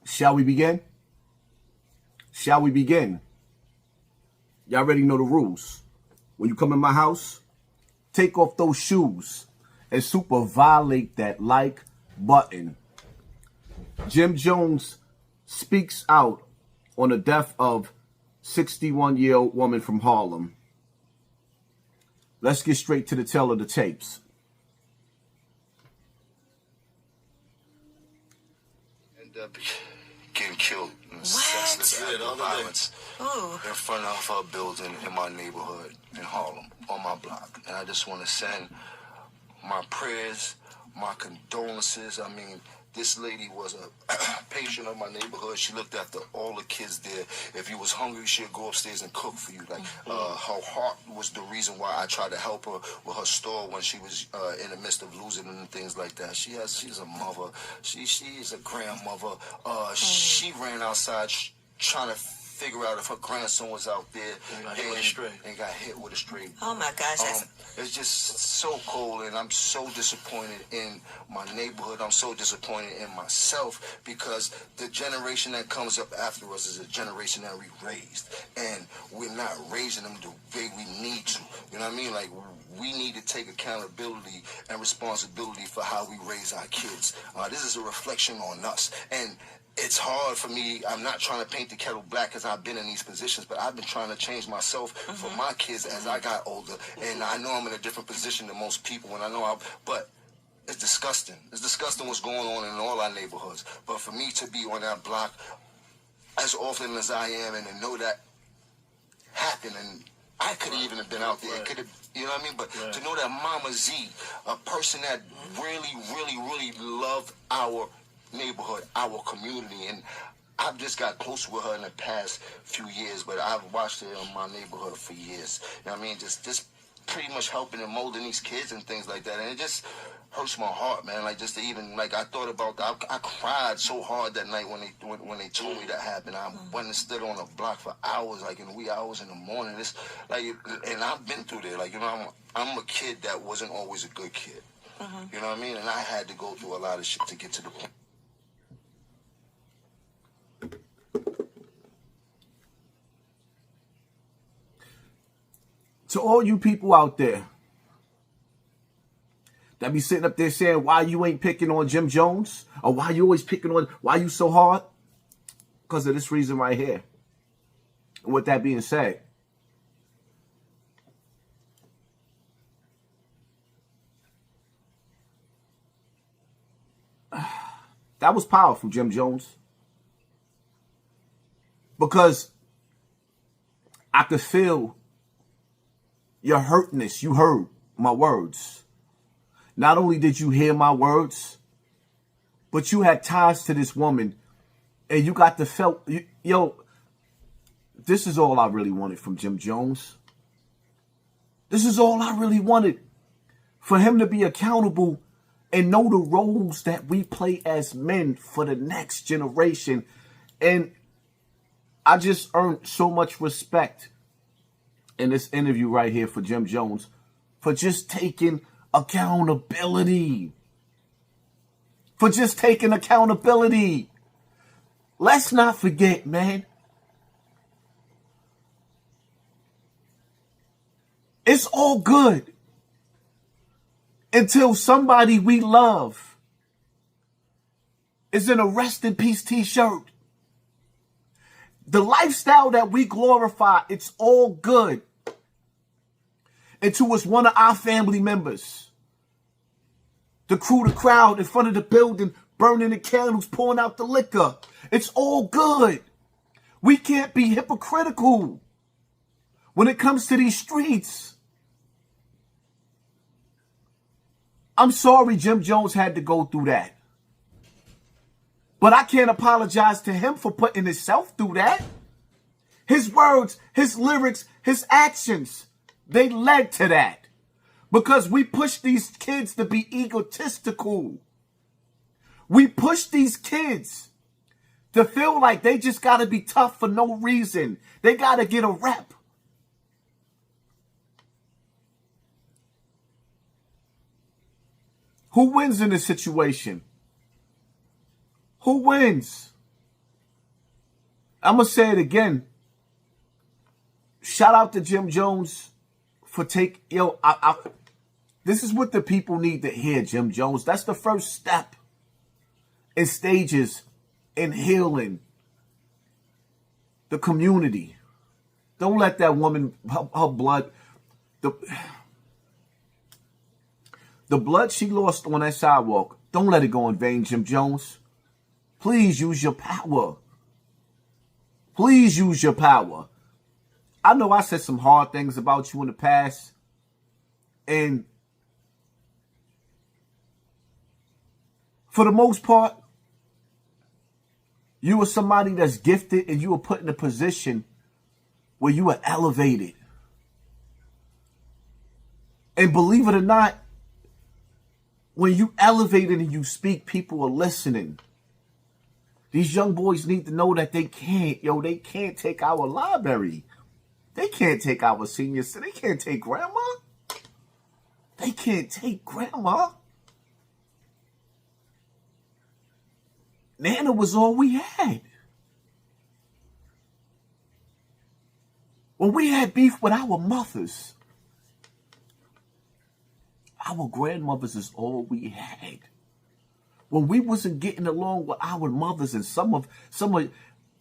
Shall we begin? Shall we begin? Y'all already know the rules. When you come in my house, take off those shoes and super violate that like button. Jim Jones speaks out on the death of 61-year-old woman from Harlem. Let's get straight to the tale of the tapes. End up getting killed in a senseless act of violence in front of her building in my neighborhood in Harlem, on my block. And I just want to send my prayers, my condolences. I mean, this lady was a patient of my neighborhood. She looked after all the kids there. If you was hungry, she'd go upstairs and cook for you. Like, her heart was the reason why I tried to help her with her store when she was in the midst of losing and things like that. She's a mother. She is a grandmother. She ran outside trying to figure out if her grandson was out there and got hit with a stray. Oh my gosh, it's just so cold, and I'm so disappointed in my neighborhood. I'm so disappointed in myself because the generation that comes up after us is a generation that we raised, and we're not raising them the way we need to. You know what I mean? Like, we need to take accountability and responsibility for how we raise our kids. This is a reflection on us, and it's hard for me. I'm not trying to paint the kettle black because I've been in these positions, but I've been trying to change myself for my kids as I got older. And I know I'm in a different position than most people, but it's disgusting. It's disgusting what's going on in all our neighborhoods. But for me to be on that block as often as I am and to know that happened, and I could have even have been out there. It could have, you know what I mean? But to know that Mama Z, a person that really, really, really loved our neighborhood, our community, and I've just got close with her in the past few years, but I've watched her in my neighborhood for years. You know what I mean? Just pretty much helping and molding these kids and things like that, and it just hurts my heart, man. Like, just to even, like, I thought about that. I cried so hard that night when they told me that happened. I went and stood on a block for hours, like in the wee hours in the morning. It's like, and I've been through there. Like, you know, I'm a kid that wasn't always a good kid. You know what I mean? And I had to go through a lot of shit to get to the point. To all you people out there that be sitting up there saying why you ain't picking on Jim Jones, or why you always picking on, why you so hard? Because of this reason right here. And with that being said, that was powerful, Jim Jones. Because I could feel your hurtness. You heard my words. Not only did you hear my words, but you had ties to this woman, and you got to felt, yo, this is all I really wanted from Jim Jones. This is all I really wanted. For him to be accountable and know the roles that we play as men for the next generation. And I just earned so much respect in this interview right here for Jim Jones for just taking accountability. For just taking accountability. Let's not forget, man. It's all good until somebody we love is in a rest in peace t-shirt. The lifestyle that we glorify, it's all good until it's one of our family members. The crew, the crowd in front of the building, burning the candles, pouring out the liquor. It's all good. We can't be hypocritical when it comes to these streets. I'm sorry Jim Jones had to go through that. But I can't apologize to him for putting himself through that. His words, his lyrics, his actions, they led to that. Because we push these kids to be egotistical. We push these kids to feel like they just got to be tough for no reason. They got to get a rep. Who wins in this situation? Who wins? I'm going to say it again. Shout out to Jim Jones for this is what the people need to hear, Jim Jones. That's the first step in stages in healing the community. Don't let that woman, her blood, the blood she lost on that sidewalk, don't let it go in vain, Jim Jones. Please use your power. Please use your power. I know I said some hard things about you in the past, and for the most part, you were somebody that's gifted and you were put in a position where you were elevated. And believe it or not, when you elevated and you speak, people are listening. These young boys need to know that they can't take our library. They can't take our seniors. They can't take grandma. They can't take grandma. Nana was all we had. When we had beef with our mothers, our grandmothers is all we had. When we wasn't getting along with our mothers, and some of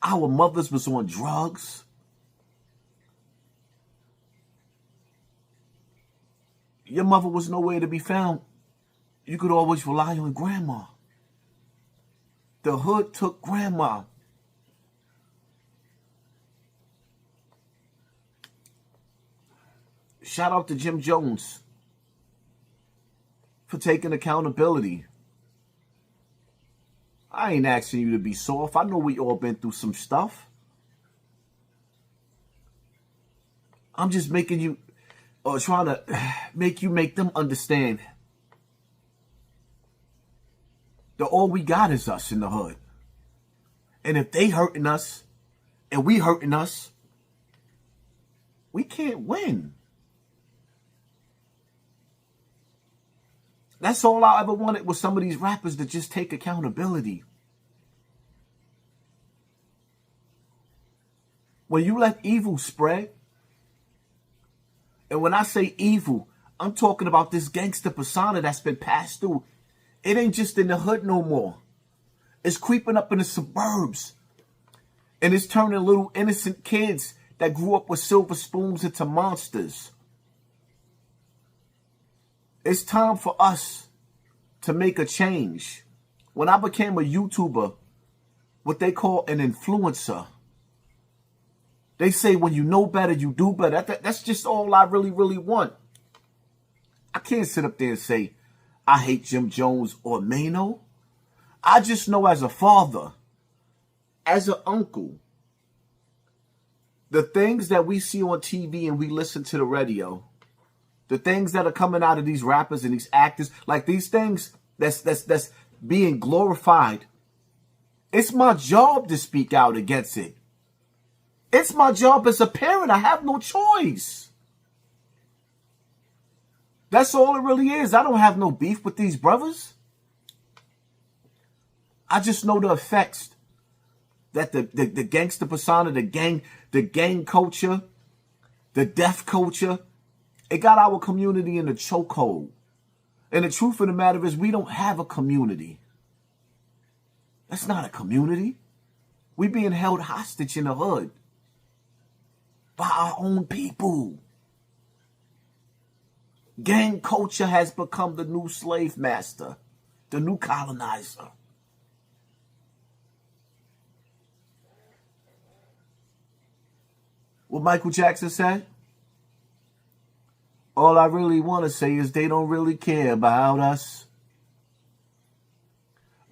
our mothers was on drugs, your mother was nowhere to be found. You could always rely on grandma. The hood took grandma. Shout out to Jim Jones for taking accountability. I ain't asking you to be soft. I know we all been through some stuff. I'm just making you, or trying to make them understand that all we got is us in the hood. And if they hurting us and we hurting us, we can't win. That's all I ever wanted was some of these rappers to just take accountability. When you let evil spread, and when I say evil, I'm talking about this gangster persona that's been passed through. It ain't just in the hood no more. It's creeping up in the suburbs. And it's turning little innocent kids that grew up with silver spoons into monsters. It's time for us to make a change. When I became a YouTuber, what they call an influencer, they say when you know better, you do better. That's just all I really, really want. I can't sit up there and say, I hate Jim Jones or Mano. I just know as a father, as an uncle, the things that we see on TV and we listen to the radio, the things that are coming out of these rappers and these actors, like these things that's being glorified, it's my job to speak out against it. It's my job as a parent. I have no choice. That's all it really is. I don't have no beef with these brothers. I just know the effects that the gangster persona, the gang culture, the death culture, it got our community in a chokehold. And the truth of the matter is we don't have a community. That's not a community. We being held hostage in the hood by our own people. Gang culture has become the new slave master, the new colonizer. What Michael Jackson said? All I really want to say is they don't really care about us.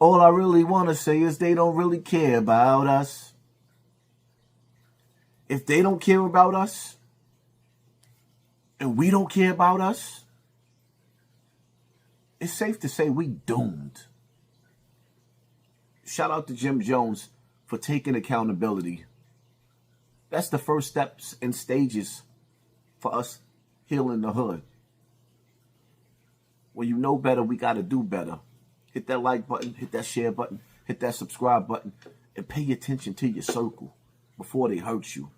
All I really want to say is they don't really care about us. If they don't care about us, and we don't care about us, it's safe to say we doomed. Shout out to Jim Jones for taking accountability. That's the first steps and stages for us healing the hood. When you know better, we got to do better. Hit that like button, hit that share button, hit that subscribe button, and pay attention to your circle. before they hurt you.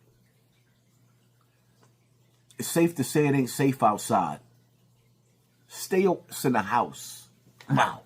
It's safe to say it ain't safe outside. Stay in the house. I'm out.